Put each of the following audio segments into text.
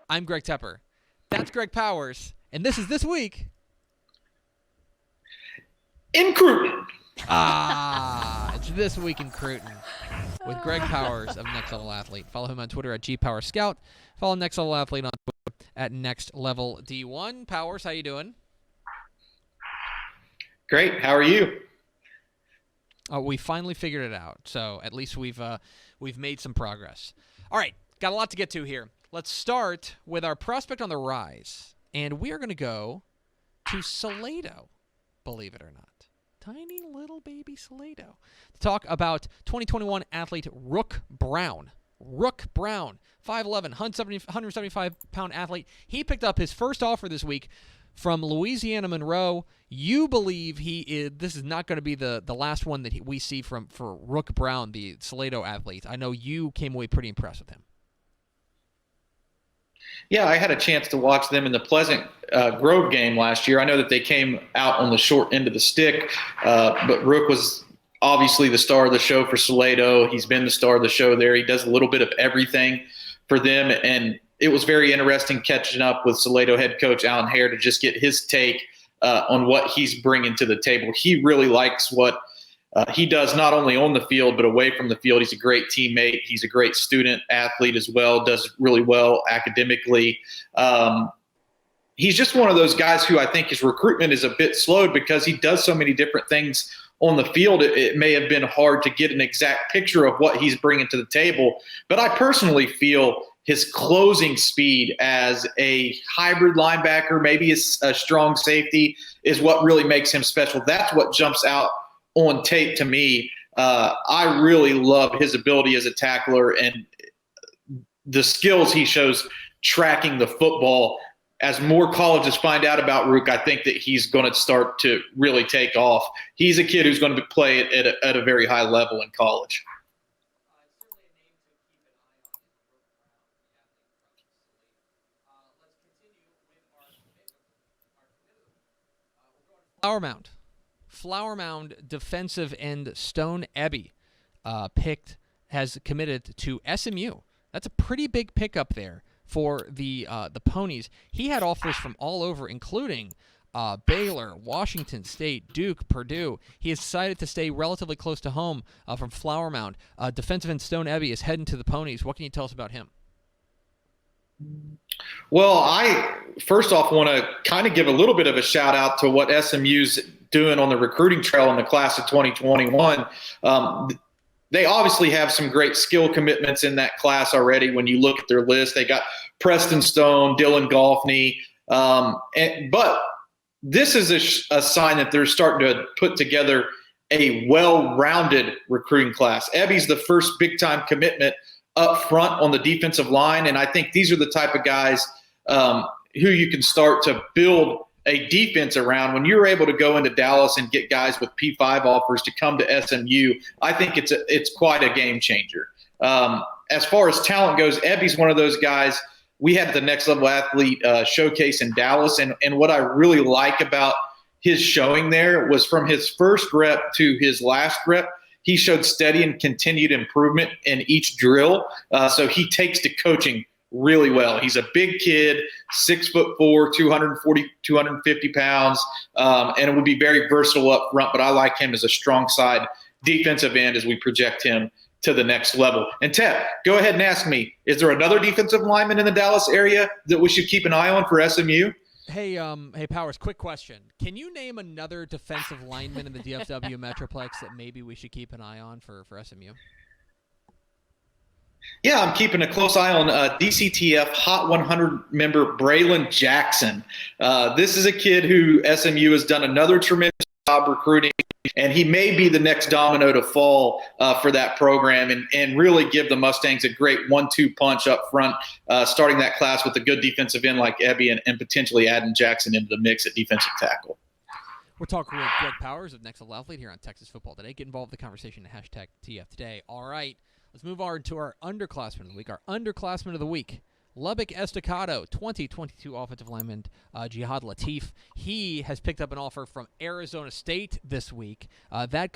I'm Greg Tepper. That's Greg Powers. And this is This Week. In Cruton. It's This Week in Cruton with Greg Powers of Next Level Athlete. Follow him on Twitter at GPowerScout. Follow Next Level Athlete on Twitter at NextLevelD1. Powers, how you doing? Great. How are you? We finally figured it out, so at least we've made some progress. All right, got a lot to get to here. Let's start with our prospect on the rise, and we are going to go to Salado, believe it or not. Tiny little baby Salado. To talk about 2021 athlete Rook Brown. Rook Brown, 5'11", 175-pound athlete. He picked up his first offer this week from Louisiana Monroe. You believe this is not going to be the last one that we see for Rook Brown, the Salado athlete. I know you came away pretty impressed with him. Yeah, I had a chance to watch them in the Pleasant Grove game last year. I know that they came out on the short end of the stick, but Rook was obviously the star of the show for Salado. He's been the star of the show there. He does a little bit of everything for them, and it was very interesting catching up with Salado head coach Alan Hare to just get his take on what he's bringing to the table. He really likes what he does, not only on the field but away from the field. He's a great teammate. He's a great student athlete as well, does really well academically. He's just one of those guys who I think his recruitment is a bit slowed because he does so many different things on the field. It may have been hard to get an exact picture of what he's bringing to the table, but I personally feel his closing speed as a hybrid linebacker, maybe a strong safety, is what really makes him special. That's what jumps out on tape to me. I really love his ability as a tackler and the skills he shows tracking the football. As more colleges find out about Rook, I think that he's going to start to really take off. He's a kid who's going to play at a very high level in college. Flower Mound defensive end Stone Ebby has committed to SMU. That's a pretty big pickup there for the Ponies. He had offers from all over, including Baylor, Washington State, Duke, Purdue. He has decided to stay relatively close to home from Flower Mound. Defensive end Stone Ebby is heading to the Ponies. What can you tell us about him? Well, I first off want to kind of give a little bit of a shout out to what SMU's doing on the recruiting trail in the class of 2021. They obviously have some great skill commitments in that class already. When you look at their list, they got Preston Stone, Dylan Golfney. But this is a sign that they're starting to put together a well-rounded recruiting class. Ebby's the first big-time commitment up front on the defensive line, and I think these are the type of guys who you can start to build a defense around. When you're able to go into Dallas and get guys with P5 offers to come to SMU, I think it's quite a game changer. As far as talent goes, Ebby's one of those guys. We had the Next Level Athlete showcase in Dallas, and what I really like about his showing there was from his first rep to his last rep, he showed steady and continued improvement in each drill. So he takes to coaching really well. He's a big kid, 6'4", 240, 250 pounds, and it would be very versatile up front, but I like him as a strong side defensive end as we project him to the next level. And Tep, go ahead and ask me, is there another defensive lineman in the Dallas area that we should keep an eye on for SMU? Hey, Powers, quick question. Can you name another defensive lineman in the DFW Metroplex that maybe we should keep an eye on for SMU? Yeah, I'm keeping a close eye on DCTF Hot 100 member Braylon Jackson. This is a kid who SMU has done another tremendous job recruiting, and he may be the next domino to fall for that program and really give the Mustangs a great 1-2 punch up front, starting that class with a good defensive end like Ebby and potentially adding Jackson into the mix at defensive tackle. We're talking with Greg Powers of Next Level Athlete here on Texas Football Today. Get involved in the conversation at #TF Today. All right, let's move on to our underclassmen of the week. Our underclassmen of the week Lubbock Estacado, 2022 offensive lineman Jihad Lateef. He has picked up an offer from Arizona State this week. That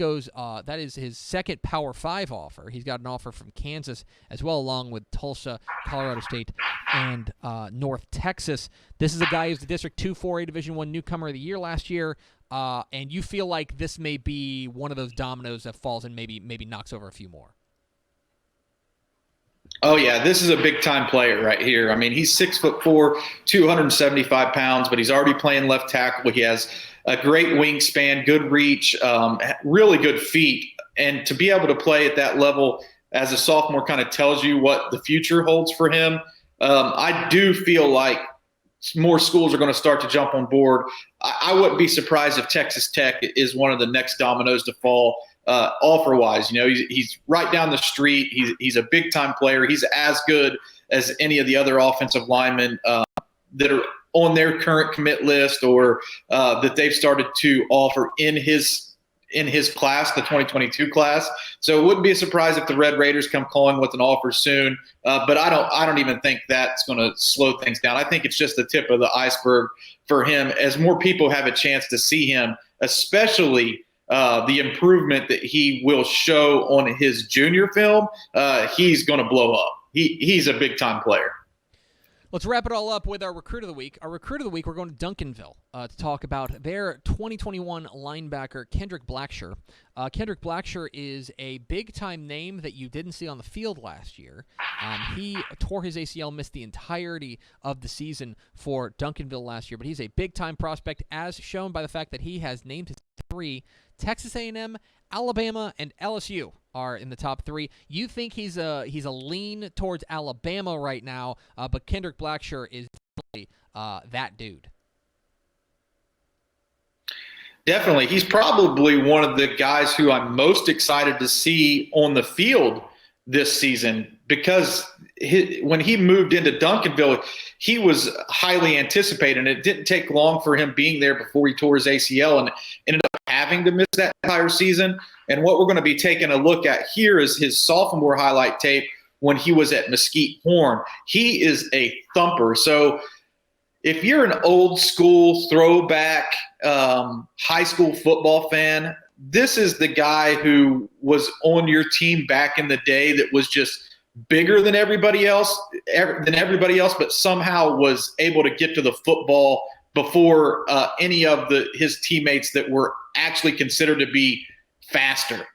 is his second Power 5 offer. He's got an offer from Kansas as well, along with Tulsa, Colorado State, and North Texas. This is a guy who's the District 2 4A Division I newcomer of the year last year. And you feel like this may be one of those dominoes that falls and maybe knocks over a few more. Oh yeah, this is a big time player right here. I mean, he's 6'4", 275 pounds, but he's already playing left tackle. He has a great wingspan, good reach, really good feet, and to be able to play at that level as a sophomore kind of tells you what the future holds for him. I do feel like more schools are going to start to jump on board. I wouldn't be surprised if Texas Tech is one of the next dominoes to fall. Offer-wise, he's right down the street. He's a big-time player. He's as good as any of the other offensive linemen that are on their current commit list or that they've started to offer in his class, the 2022 class. So it wouldn't be a surprise if the Red Raiders come calling with an offer soon. But I don't even think that's going to slow things down. I think it's just the tip of the iceberg for him as more people have a chance to see him, especially the improvement that he will show on his junior film. He's going to blow up. He's a big-time player. Let's wrap it all up with our Recruit of the Week. Our Recruit of the Week, we're going to Duncanville to talk about their 2021 linebacker, Kendrick Blackshire. Kendrick Blackshire is a big-time name that you didn't see on the field last year. He tore his ACL, missed the entirety of the season for Duncanville last year, but he's a big-time prospect, as shown by the fact that he has named his 3. Texas A&M, Alabama, and LSU are in the top 3. You think he's a lean towards Alabama right now, but Kendrick Blackshire is definitely that dude. Definitely. He's probably one of the guys who I'm most excited to see on the field this season because when he moved into Duncanville, he was highly anticipated, and it didn't take long for him being there before he tore his ACL and ended up having to miss that entire season. And what we're going to be taking a look at here is his sophomore highlight tape when he was at Mesquite Horn. He is a thumper. So if you're an old school throwback high school football fan, this is the guy who was on your team back in the day that was just bigger than everybody else, but somehow was able to get to the football before any of his teammates that were actually considered to be faster.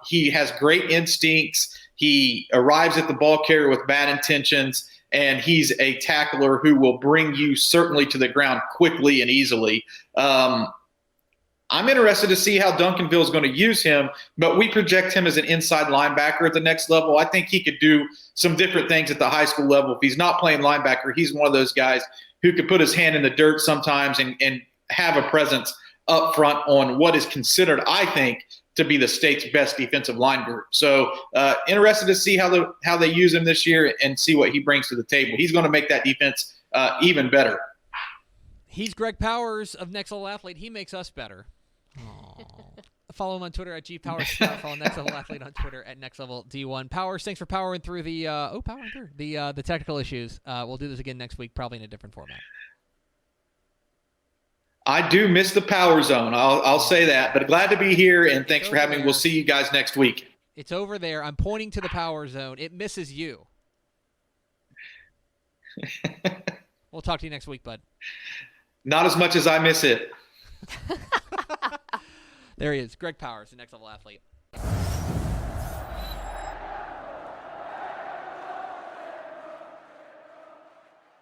He has great instincts. He arrives at the ball carrier with bad intentions, and he's a tackler who will bring you certainly to the ground quickly and easily. I'm interested to see how Duncanville is going to use him, but we project him as an inside linebacker at the next level. I think he could do some different things at the high school level. If he's not playing linebacker, he's one of those guys who could put his hand in the dirt sometimes and have a presence up front on what is considered, I think, to be the state's best defensive line group. So interested to see how they use him this year and see what he brings to the table. He's going to make that defense even better. He's Greg Powers of Next Level Athlete. He makes us better. Follow him on Twitter at GPowers. Follow Next Level Athlete on Twitter at Next Level D1. Powers, thanks for powering through the technical issues. We'll do this again next week, probably in a different format. I do miss the Power Zone. I'll say that, but glad to be here, and thanks for having me. We'll see you guys next week. It's over there. I'm pointing to the Power Zone. It misses you. We'll talk to you next week, bud. Not as much as I miss it. There he is, Greg Powers, the Next Level Athlete.